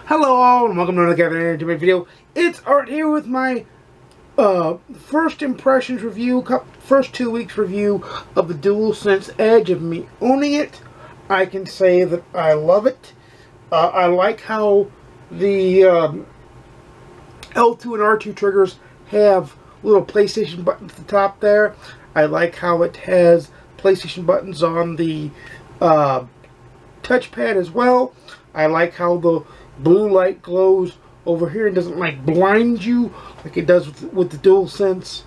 Hello all, and welcome to another Kevin Entertainment video. It's Art here with my first impressions review, first 2 weeks review of the DualSense Edge, of me owning it. I can say that I love it. I like how the L2 and R2 triggers have little PlayStation buttons at the top there. I like how it has PlayStation buttons on the touchpad as well. I like how the blue light glows over here and doesn't like blind you like it does with the DualSense,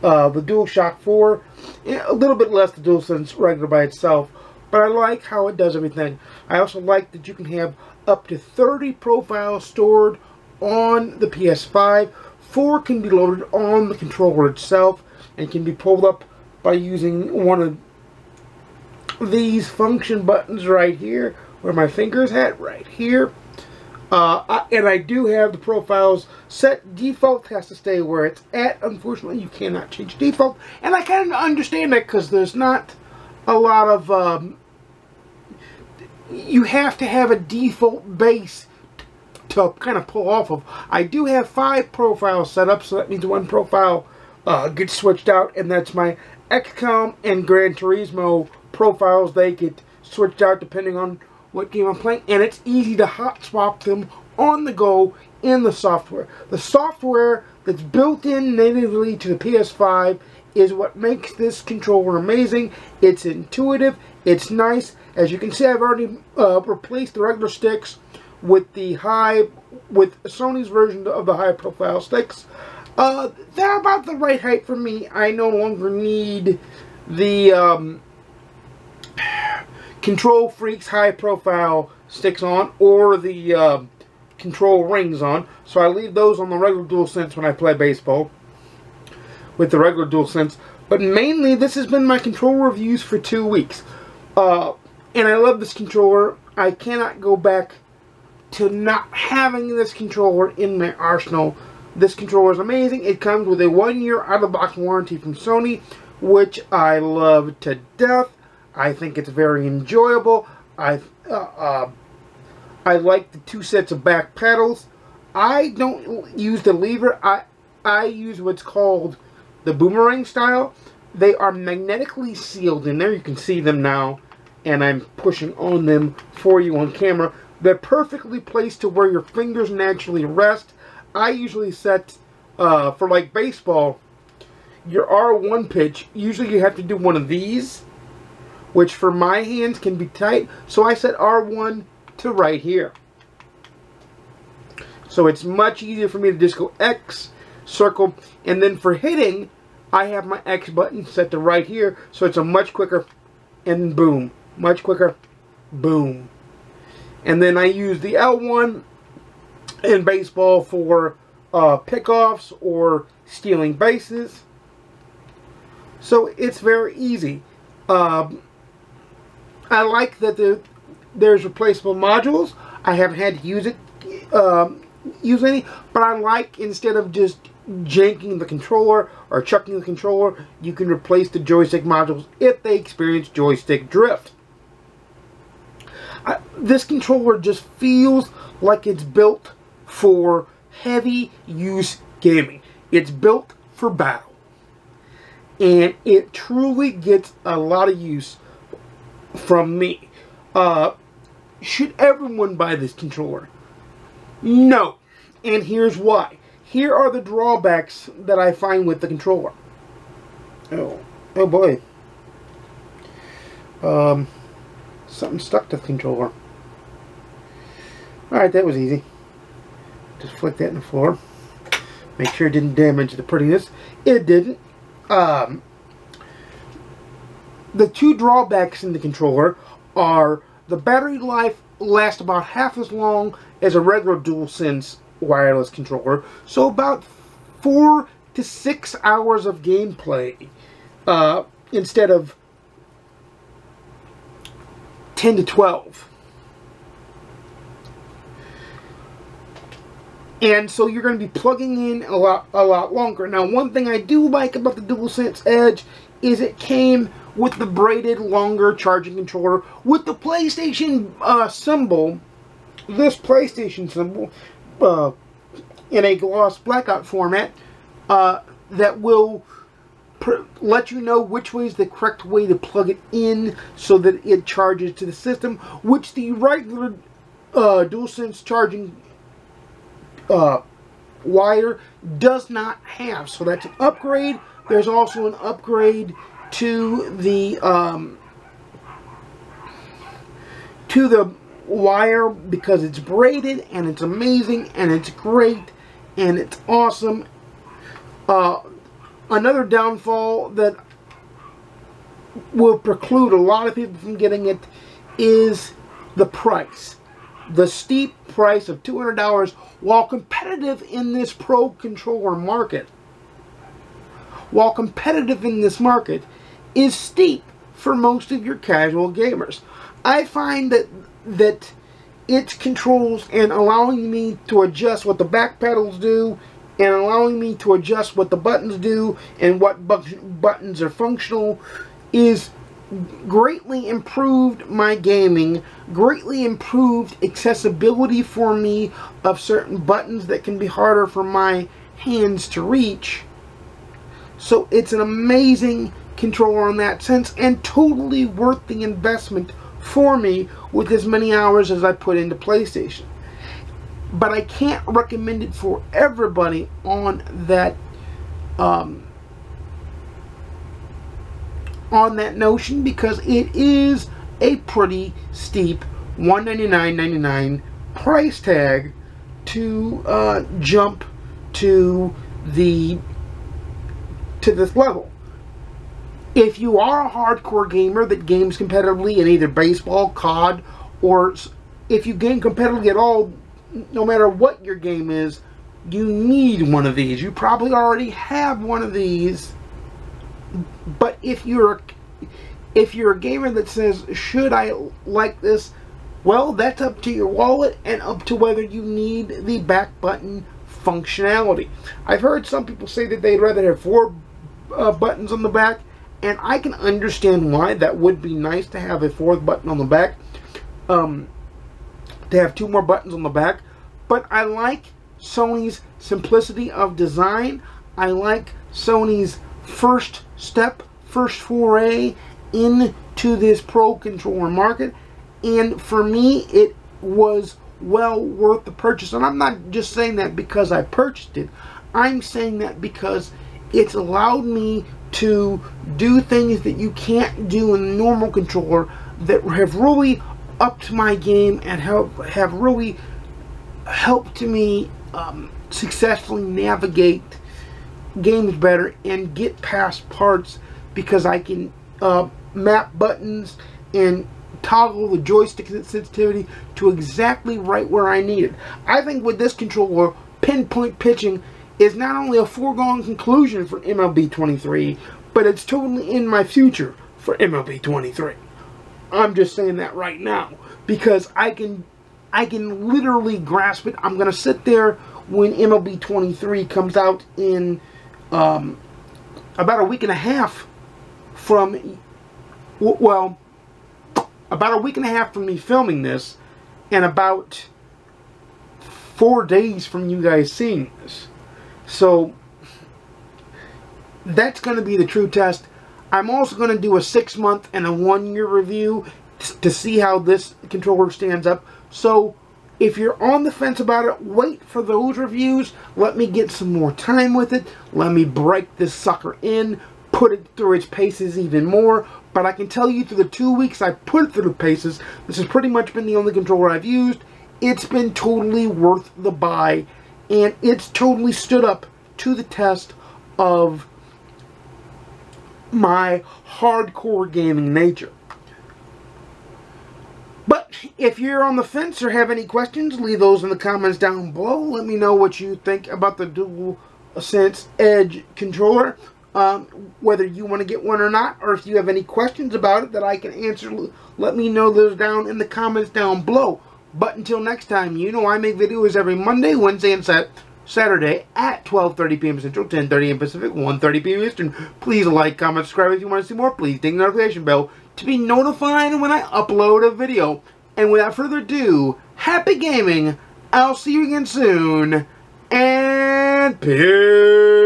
the DualShock 4. A little bit less the DualSense regular by itself, but I like how it does everything. I also like that you can have up to 30 profiles stored on the PS5. 4 can be loaded on the controller itself and can be pulled up by using one of these function buttons right here, where my finger's at, right here. And I do have the profiles set. Default has to stay where it's at. Unfortunately, you cannot change default. And I kind of understand that because there's not a lot of... you have to have a default base to kind of pull off of. I do have 5 profiles set up, so that means one profile gets switched out, and that's my XCOM and Gran Turismo profiles. They get switched out depending on what game I'm playing, and it's easy to hot swap them on the go in the software. The software that's built in natively to the PS5 is what makes this controller amazing. It's intuitive, it's nice. As you can see, I've already replaced the regular sticks with Sony's version of the high profile sticks. They're about the right height for me. I no longer need the Control Freak's high profile sticks on, or the control rings on, so I leave those on the regular DualSense when I play baseball with the regular DualSense. But mainly this has been my controller reviews for 2 weeks, and I love this controller. I cannot go back to not having this controller in my arsenal. This controller is amazing. It comes with a 1-year out-of-box warranty from Sony, which I love to death. I think it's very enjoyable. I like the 2 sets of back pedals. I don't use the lever. I use what's called the boomerang style. They are magnetically sealed in there. You can see them now, and I'm pushing on them for you on camera. They're perfectly placed to where your fingers naturally rest. I usually set, for like baseball, your R1 pitch, usually you have to do one of these, which for my hands can be tight, so I set R1 to right here. So it's much easier for me to just go X, circle, and then for hitting, I have my X button set to right here, so it's a much quicker, and boom. Much quicker, boom. And then I use the L1 in baseball for pickoffs or stealing bases. So it's very easy. I like that there's replaceable modules. I haven't had to use any, but I like, instead of just janking the controller or chucking the controller, you can replace the joystick modules if they experience joystick drift. This controller just feels like it's built for heavy use gaming. It's built for battle, and it truly gets a lot of use from me. Should everyone buy this controller? No. And here's why. Here are the drawbacks that I find with the controller. Oh boy. Something stuck to the controller. Alright, that was easy. Just flick that in the floor. Make sure it didn't damage the prettiness. It didn't. The 2 drawbacks in the controller are the battery life lasts about half as long as a regular DualSense wireless controller, so about 4 to 6 hours of gameplay instead of 10 to 12. And so you're going to be plugging in a lot longer. Now, one thing I do like about the DualSense Edge is it came with the braided, longer charging controller with the PlayStation symbol this PlayStation symbol in a gloss blackout format that will let you know which way is the correct way to plug it in so that it charges to the system, which the regular DualSense charging wire does not have. So that's an upgrade. There's also an upgrade to the wire because it's braided and it's amazing and it's great and it's awesome. Another downfall that will preclude a lot of people from getting it is the price. The steep price of $200, while competitive in this Pro controller market, is steep for most of your casual gamers. I find that its controls and allowing me to adjust what the back pedals do and allowing me to adjust what the buttons do and what buttons are functional is greatly improved my gaming, greatly improved accessibility for me of certain buttons that can be harder for my hands to reach. So it's an amazing controller in that sense and totally worth the investment for me with as many hours as I put into PlayStation. But I can't recommend it for everybody on that notion because it is a pretty steep $199.99 price tag to jump to this level. If you are a hardcore gamer that games competitively in either baseball, COD, or if you game competitively at all, no matter what your game is, you need one of these. You probably already have one of these. But if you're a gamer that says, should I like this? Well, that's up to your wallet and up to whether you need the back button functionality. I've heard some people say that they'd rather have 4 buttons on the back, and I can understand why. That would be nice to have a 4th button on the back. To have 2 more buttons on the back, but I like Sony's simplicity of design. I like Sony's first foray into this Pro controller market, and for me it was well worth the purchase. And I'm not just saying that because I purchased it, I'm saying that because it's allowed me to do things that you can't do in a normal controller that have really upped my game and have really helped me successfully navigate games better and get past parts because I can map buttons and toggle the joystick sensitivity to exactly right where I need it. I think with this controller, pinpoint pitching is not only a foregone conclusion for MLB 23, but it's totally in my future for MLB 23. I'm just saying that right now because I can literally grasp it. I'm gonna sit there when MLB 23 comes out in about a week and a half from, well, about a week and a half from me filming this, and about 4 days from you guys seeing this. So that's going to be the true test. I'm also going to do a 6-month and a 1-year review to see how this controller stands up. So if you're on the fence about it, wait for those reviews. Let me get some more time with it. Let me break this sucker in, put it through its paces even more. But I can tell you through the 2 weeks I put it through the paces, this has pretty much been the only controller I've used. It's been totally worth the buy, and it's totally stood up to the test of my hardcore gaming nature. But if you're on the fence or have any questions, leave those in the comments down below. Let me know what you think about the DualSense Edge controller. Whether you want to get one or not, or if you have any questions about it that I can answer, let me know those down in the comments down below. But until next time, you know I make videos every Monday, Wednesday, and Saturday at 12:30 p.m. Central, 10:30 p.m. Pacific, 1:30 p.m. Eastern. Please like, comment, subscribe if you want to see more. Please ding the notification bell to be notified when I upload a video. And without further ado, happy gaming. I'll see you again soon. And peace.